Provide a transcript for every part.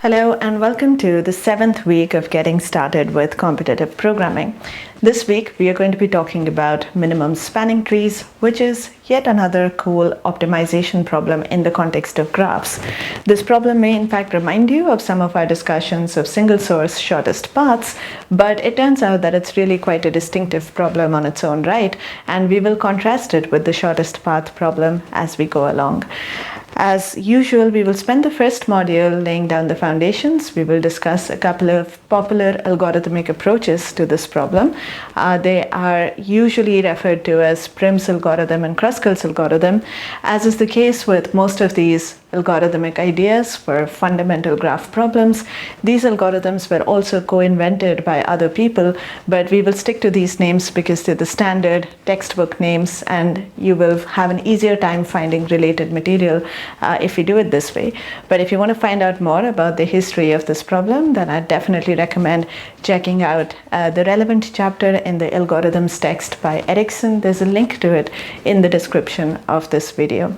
Hello and welcome to the 7th week of getting started with competitive programming. This week we are going to be talking about minimum spanning trees, which is yet another cool optimization problem in the context of graphs. This problem may in fact remind you of some of our discussions of single source shortest paths, but it turns out that it's really quite a distinctive problem on its own right, and we will contrast it with the shortest path problem as we go along. As usual, we will spend the first module laying down the foundations. We will discuss a couple of popular algorithmic approaches to this problem. They are usually referred to as Prim's algorithm and Kruskal's algorithm. As is the case with most of these algorithmic ideas for fundamental graph problems, these algorithms were also co-invented by other people, but we will stick to these names because they're the standard textbook names and you will have an easier time finding related material if you do it this way. But if you want to find out more about the history of this problem, then I definitely recommend checking out the relevant chapter in the algorithms text by Erickson. There's a link to it in the description of this video.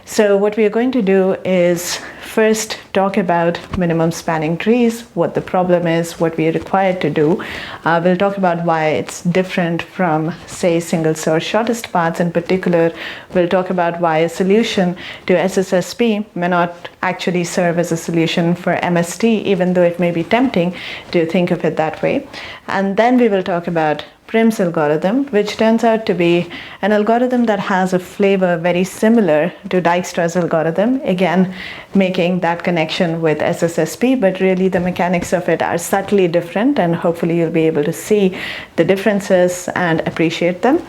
So what we are going to do is first talk about minimum spanning trees, what the problem is, what we are required to do. We'll talk about why it's different from, say, single source shortest paths. In particular, we'll talk about why a solution to SSSP may not actually serve as a solution for MST, even though it may be tempting to think of it that way. And then we will talk about Prim's algorithm, which turns out to be an algorithm that has a flavor very similar to Dijkstra's algorithm, again making that connection with SSSP, but really the mechanics of it are subtly different, and hopefully you'll be able to see the differences and appreciate them.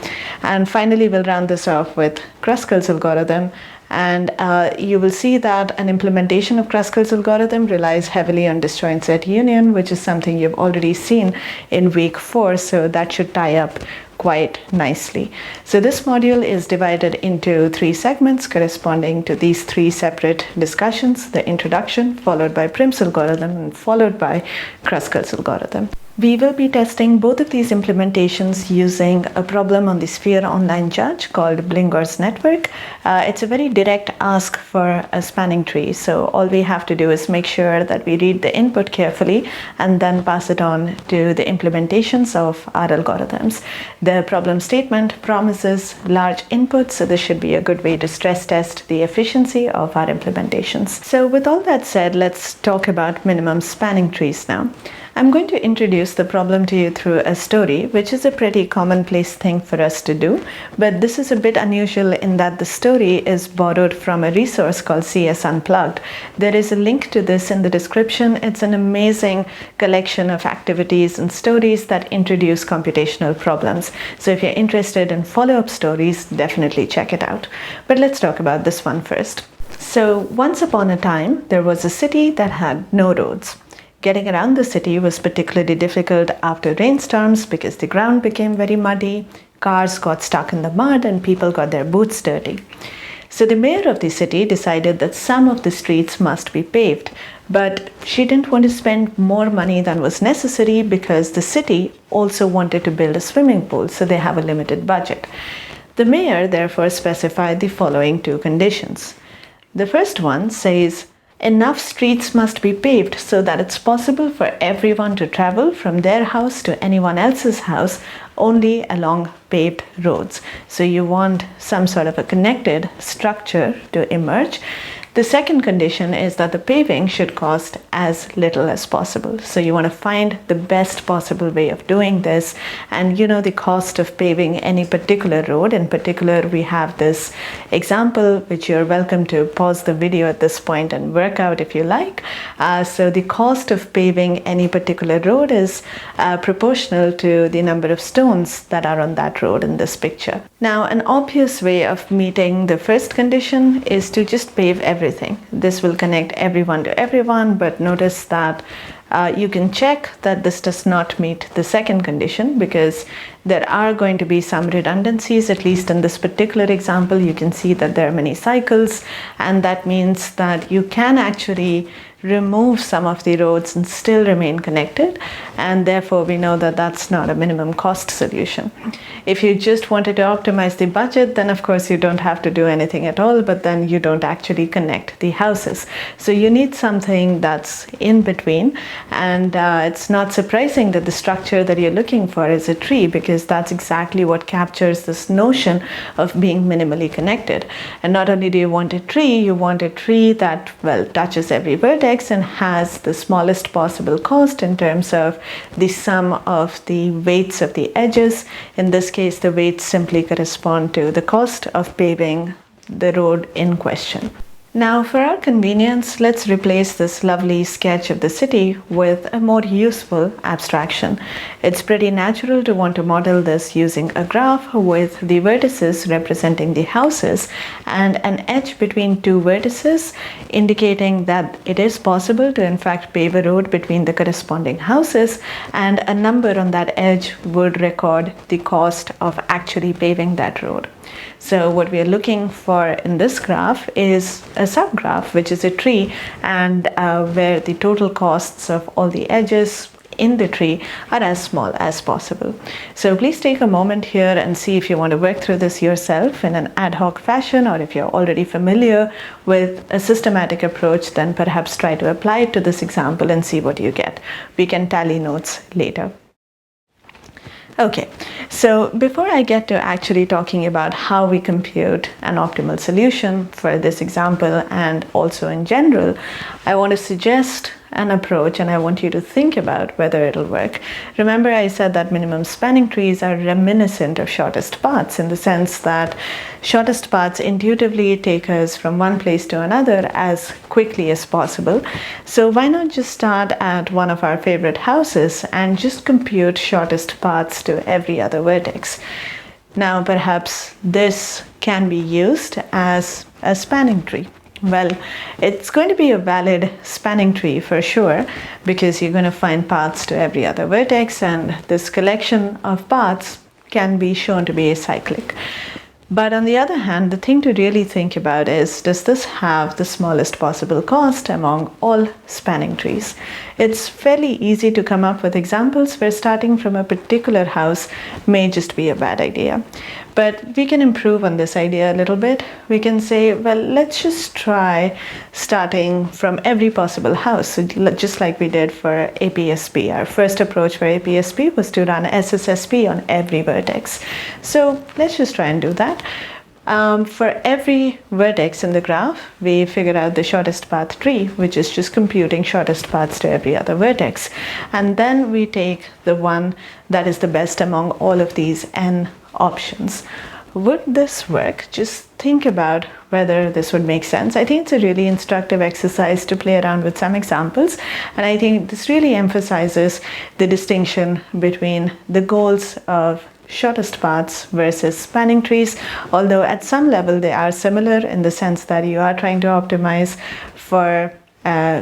And finally, we'll round this off with Kruskal's algorithm. And you will see that an implementation of Kruskal's algorithm relies heavily on disjoint set union, which is something you've already seen in week 4, so that should tie up quite nicely. So this module is divided into 3 segments corresponding to these 3 separate discussions: the introduction, followed by Prim's algorithm, and followed by Kruskal's algorithm. We will be testing both of these implementations using a problem on the Sphere Online Judge called Blingor's network. It's a very direct ask for a spanning tree, so all we have to do is make sure that we read the input carefully and then pass it on to the implementations of our algorithms. The problem statement promises large inputs, so this should be a good way to stress test the efficiency of our implementations. So with all that said, let's talk about minimum spanning trees now. I'm going to introduce the problem to you through a story, which is a pretty commonplace thing for us to do, but this is a bit unusual in that the story is borrowed from a resource called CS Unplugged. There is a link to this in the description. It's an amazing collection of activities and stories that introduce computational problems. So if you're interested in follow-up stories, definitely check it out. But let's talk about this one first. So once upon a time, there was a city that had no roads. Getting around the city was particularly difficult after rainstorms because the ground became very muddy, cars got stuck in the mud, and people got their boots dirty. So the mayor of the city decided that some of the streets must be paved, but she didn't want to spend more money than was necessary because the city also wanted to build a swimming pool, so they have a limited budget. The mayor therefore specified the following 2 conditions. The first one says, enough streets must be paved so that it's possible for everyone to travel from their house to anyone else's house only along paved roads. So you want some sort of a connected structure to emerge. The second condition is that the paving should cost as little as possible. So you want to find the best possible way of doing this. And you know the cost of paving any particular road. In particular, we have this example, which you're welcome to pause the video at this point and work out if you like. So the cost of paving any particular road is proportional to the number of stones that are on that road in this picture. Now, an obvious way of meeting the first condition is to just pave everything. This will connect everyone to everyone, but notice that you can check that this does not meet the second condition because there are going to be some redundancies. At least in this particular example, you can see that there are many cycles, and that means that you can actually remove some of the roads and still remain connected, and therefore we know that that's not a minimum cost solution. If you just wanted to optimize the budget, then of course you don't have to do anything at all, but then you don't actually connect the houses. So you need something that's in between, and it's not surprising that the structure that you're looking for is a tree, because that's exactly what captures this notion of being minimally connected. And not only do you want a tree, you want a tree that, well, touches every vertex and has the smallest possible cost in terms of the sum of the weights of the edges. In this case, the weights simply correspond to the cost of paving the road in question. Now, for our convenience, let's replace this lovely sketch of the city with a more useful abstraction. It's pretty natural to want to model this using a graph with the vertices representing the houses and an edge between two vertices, indicating that it is possible to in fact pave a road between the corresponding houses, and a number on that edge would record the cost of actually paving that road. So what we are looking for in this graph is a subgraph, which is a tree, and where the total costs of all the edges in the tree are as small as possible. So please take a moment here and see if you want to work through this yourself in an ad hoc fashion, or if you're already familiar with a systematic approach, then perhaps try to apply it to this example and see what you get. We can tally notes later. Okay, so before I get to actually talking about how we compute an optimal solution for this example and also in general, I want to suggest an approach, and I want you to think about whether it'll work. Remember, I said that minimum spanning trees are reminiscent of shortest paths, in the sense that shortest paths intuitively take us from one place to another as quickly as possible. So why not just start at one of our favorite houses and just compute shortest paths to every other vertex? Now, perhaps this can be used as a spanning tree. Well, it's going to be a valid spanning tree for sure, because you're going to find paths to every other vertex, and this collection of paths can be shown to be acyclic. But on the other hand, the thing to really think about is, does this have the smallest possible cost among all spanning trees? It's fairly easy to come up with examples where starting from a particular house may just be a bad idea. But we can improve on this idea a little bit. We can say, well, let's just try starting from every possible house. So just like we did for APSP. Our first approach for APSP was to run SSSP on every vertex. So let's just try and do that. For every vertex in the graph, we figure out the shortest path tree, which is just computing shortest paths to every other vertex. And then we take the one that is the best among all of these n options. Would this work? Just think about whether this would make sense. I think it's a really instructive exercise to play around with some examples, and I think this really emphasizes the distinction between the goals of shortest paths versus spanning trees, although at some level they are similar in the sense that you are trying to optimize for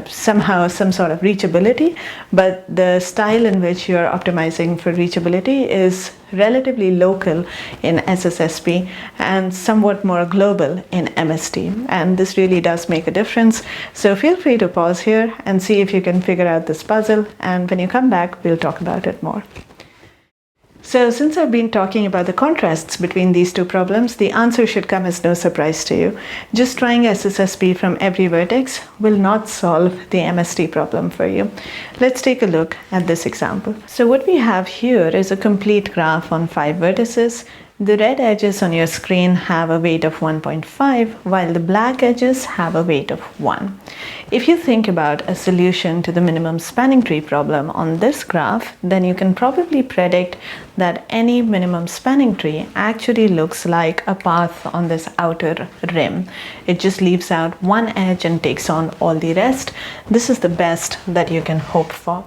somehow some sort of reachability, but the style in which you're optimizing for reachability is relatively local in SSSP and somewhat more global in MST, and this really does make a difference. So feel free to pause here and see if you can figure out this puzzle, and when you come back we'll talk about it more. So since I've been talking about the contrasts between these two problems, the answer should come as no surprise to you. Just trying SSSP from every vertex will not solve the MST problem for you. Let's take a look at this example. So what we have here is a complete graph on 5 vertices. The red edges on your screen have a weight of 1.5, while the black edges have a weight of 1. If you think about a solution to the minimum spanning tree problem on this graph, then you can probably predict that any minimum spanning tree actually looks like a path on this outer rim. It just leaves out one edge and takes on all the rest. This is the best that you can hope for.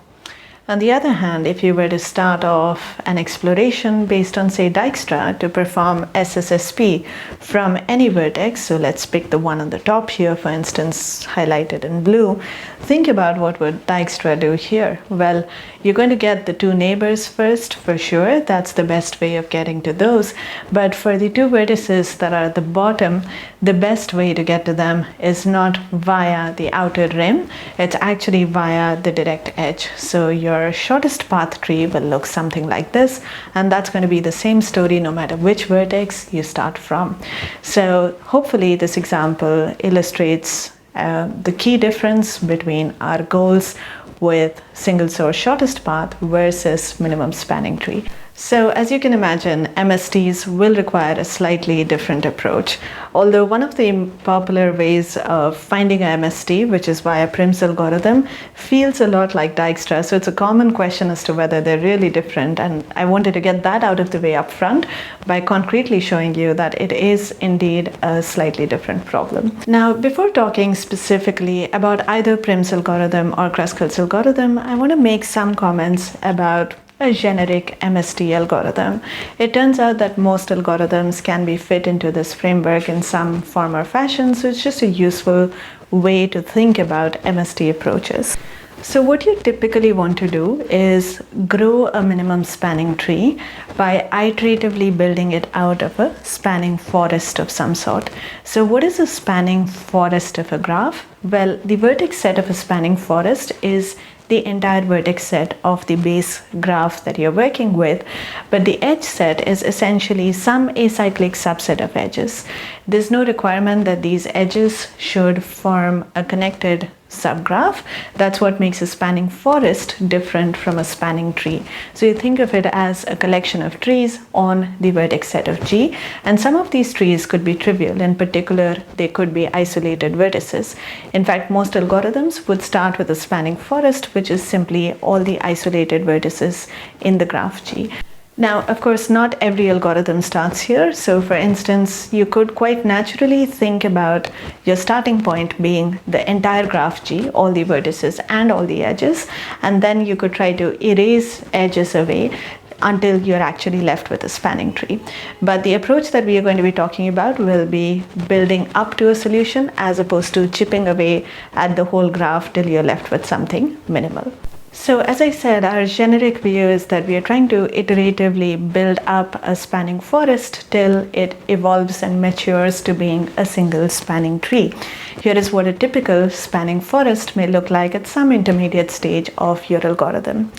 On the other hand, if you were to start off an exploration based on, say, Dijkstra to perform SSSP from any vertex, so let's pick the one on the top here, for instance, highlighted in blue, think about what would Dijkstra do here. Well, you're going to get the two neighbors first, for sure. That's the best way of getting to those. But for the two vertices that are at the bottom, the best way to get to them is not via the outer rim, it's actually via the direct edge. So your shortest path tree will look something like this, and that's going to be the same story no matter which vertex you start from. So hopefully this example illustrates the key difference between our goals with single source shortest path versus minimum spanning tree. So as you can imagine, MSTs will require a slightly different approach. Although one of the popular ways of finding a MST, which is via Prim's algorithm, feels a lot like Dijkstra. So it's a common question as to whether they're really different. And I wanted to get that out of the way up front by concretely showing you that it is indeed a slightly different problem. Now, before talking specifically about either Prim's algorithm or Kruskal's algorithm, I want to make some comments about a generic MST algorithm. It turns out that most algorithms can be fit into this framework in some form or fashion, so it's just a useful way to think about MST approaches. So what you typically want to do is grow a minimum spanning tree by iteratively building it out of a spanning forest of some sort. So what is a spanning forest of a graph? Well, the vertex set of a spanning forest is the entire vertex set of the base graph that you're working with, but the edge set is essentially some acyclic subset of edges. There's no requirement that these edges should form a connected subgraph. That's what makes a spanning forest different from a spanning tree. So you think of it as a collection of trees on the vertex set of G, and some of these trees could be trivial. In particular, they could be isolated vertices. In fact, most algorithms would start with a spanning forest, which is simply all the isolated vertices in the graph G. Now, of course, not every algorithm starts here. So for instance, you could quite naturally think about your starting point being the entire graph G, all the vertices and all the edges, and then you could try to erase edges away until you're actually left with a spanning tree. But the approach that we are going to be talking about will be building up to a solution as opposed to chipping away at the whole graph till you're left with something minimal. So as I said, our generic view is that we are trying to iteratively build up a spanning forest till it evolves and matures to being a single spanning tree. Here is what a typical spanning forest may look like at some intermediate stage of your algorithm.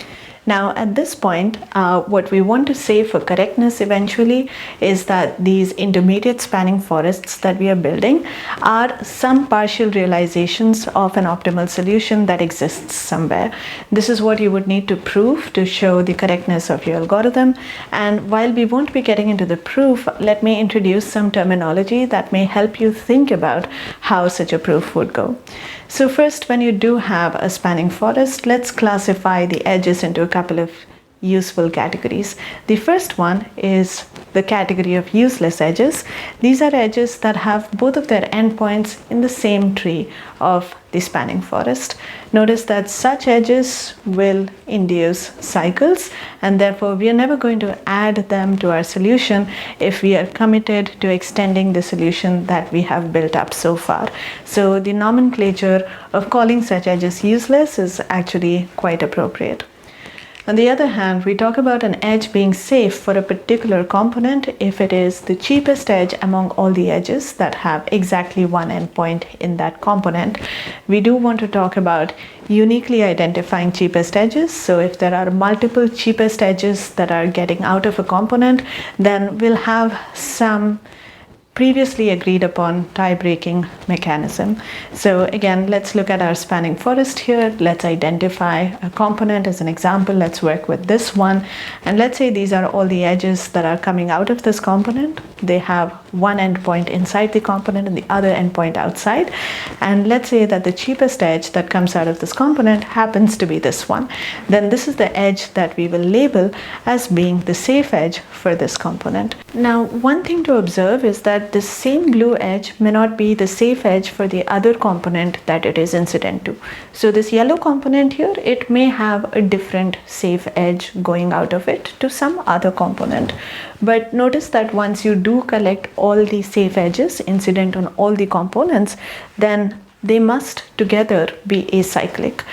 Now, at this point, what we want to say for correctness eventually is that these intermediate spanning forests that we are building are some partial realizations of an optimal solution that exists somewhere. This is what you would need to prove to show the correctness of your algorithm. And while we won't be getting into the proof, let me introduce some terminology that may help you think about how such a proof would go. So first, when you do have a spanning forest, let's classify the edges into a couple of useful categories. The first one is the category of useless edges. These are edges that have both of their endpoints in the same tree of the spanning forest. Notice that such edges will induce cycles, and therefore we are never going to add them to our solution if we are committed to extending the solution that we have built up so far. So the nomenclature of calling such edges useless is actually quite appropriate. On the other hand, we talk about an edge being safe for a particular component if it is the cheapest edge among all the edges that have exactly one endpoint in that component. We do want to talk about uniquely identifying cheapest edges. So if there are multiple cheapest edges that are getting out of a component, then we'll have some previously agreed upon tie-breaking mechanism. So again, let's look at our spanning forest here. Let's identify a component as an example. Let's work with this one. And let's say these are all the edges that are coming out of this component. They have one endpoint inside the component and the other endpoint outside. And let's say that the cheapest edge that comes out of this component happens to be this one. Then this is the edge that we will label as being the safe edge for this component. Now, one thing to observe is that this same blue edge may not be the safe edge for the other component that it is incident to. So this yellow component here, it may have a different safe edge going out of it to some other component. But notice that once you do collect all the safe edges incident on all the components, then they must together be acyclic.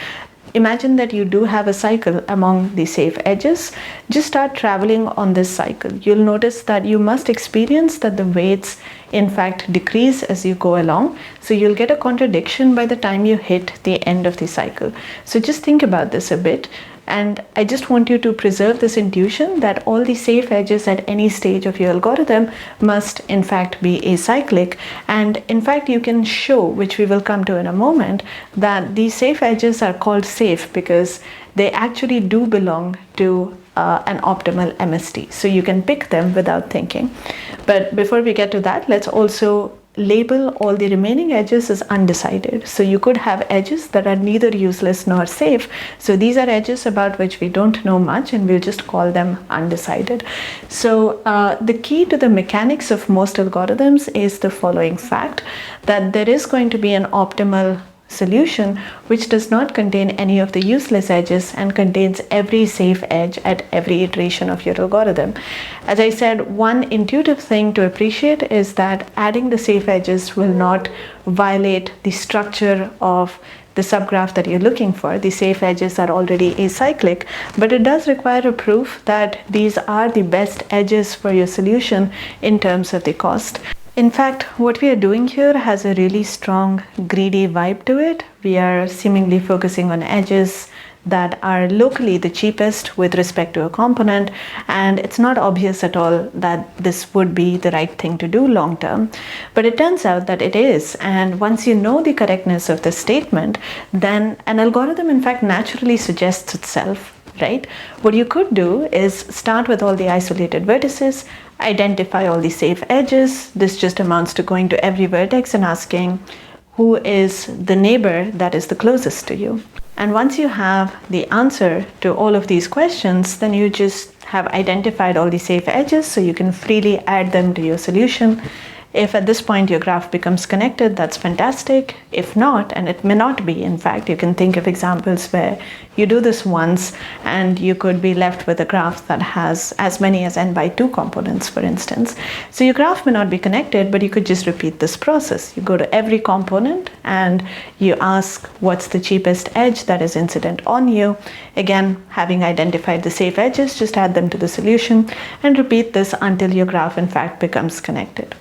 Imagine that you do have a cycle among the safe edges. Just start traveling on this cycle. You'll notice that you must experience that the weights in fact decrease as you go along. So you'll get a contradiction by the time you hit the end of the cycle. So just think about this a bit. And I just want you to preserve this intuition that all the safe edges at any stage of your algorithm must in fact be acyclic. And in fact, you can show, which we will come to in a moment, that these safe edges are called safe because they actually do belong to an optimal MST. So you can pick them without thinking. But before we get to that, let's also label all the remaining edges as undecided. So you could have edges that are neither useless nor safe. So these are edges about which we don't know much, and we'll just call them undecided. So the key to the mechanics of most algorithms is the following fact, that there is going to be an optimal solution which does not contain any of the useless edges and contains every safe edge at every iteration of your algorithm. As I said, one intuitive thing to appreciate is that adding the safe edges will not violate the structure of the subgraph that you're looking for. The safe edges are already acyclic, but it does require a proof that these are the best edges for your solution in terms of the cost. In fact, what we are doing here has a really strong greedy vibe to it. We are seemingly focusing on edges that are locally the cheapest with respect to a component, and it's not obvious at all that this would be the right thing to do long term. But it turns out that it is, and once you know the correctness of the statement, then an algorithm in fact naturally suggests itself. Right? What you could do is start with all the isolated vertices, identify all the safe edges. This just amounts to going to every vertex and asking who is the neighbor that is the closest to you. And once you have the answer to all of these questions, then you just have identified all the safe edges, so you can freely add them to your solution. If at this point your graph becomes connected, that's fantastic. If not, and it may not be, in fact, you can think of examples where you do this once and you could be left with a graph that has as many as n by 2 components, for instance. So your graph may not be connected, but you could just repeat this process. You go to every component and you ask what's the cheapest edge that is incident on you. Again, having identified the safe edges, just add them to the solution and repeat this until your graph in fact becomes connected.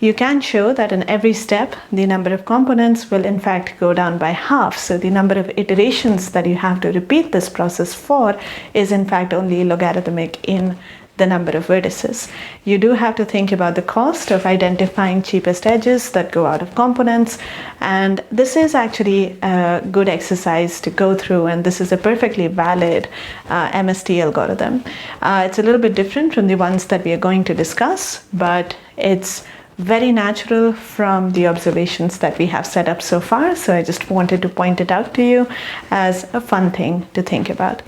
You can show that in every step, the number of components will in fact go down by half. So the number of iterations that you have to repeat this process for is in fact only logarithmic in the number of vertices. You do have to think about the cost of identifying cheapest edges that go out of components. And this is actually a good exercise to go through. And this is a perfectly valid MST algorithm. It's a little bit different from the ones that we are going to discuss, but it's very natural from the observations that we have set up so far. So I just wanted to point it out to you as a fun thing to think about.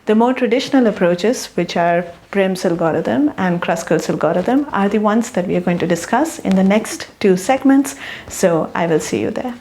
The more traditional approaches, which are Prim's algorithm and Kruskal's algorithm, are the ones that we are going to discuss in the next 2 segments. So I will see you there.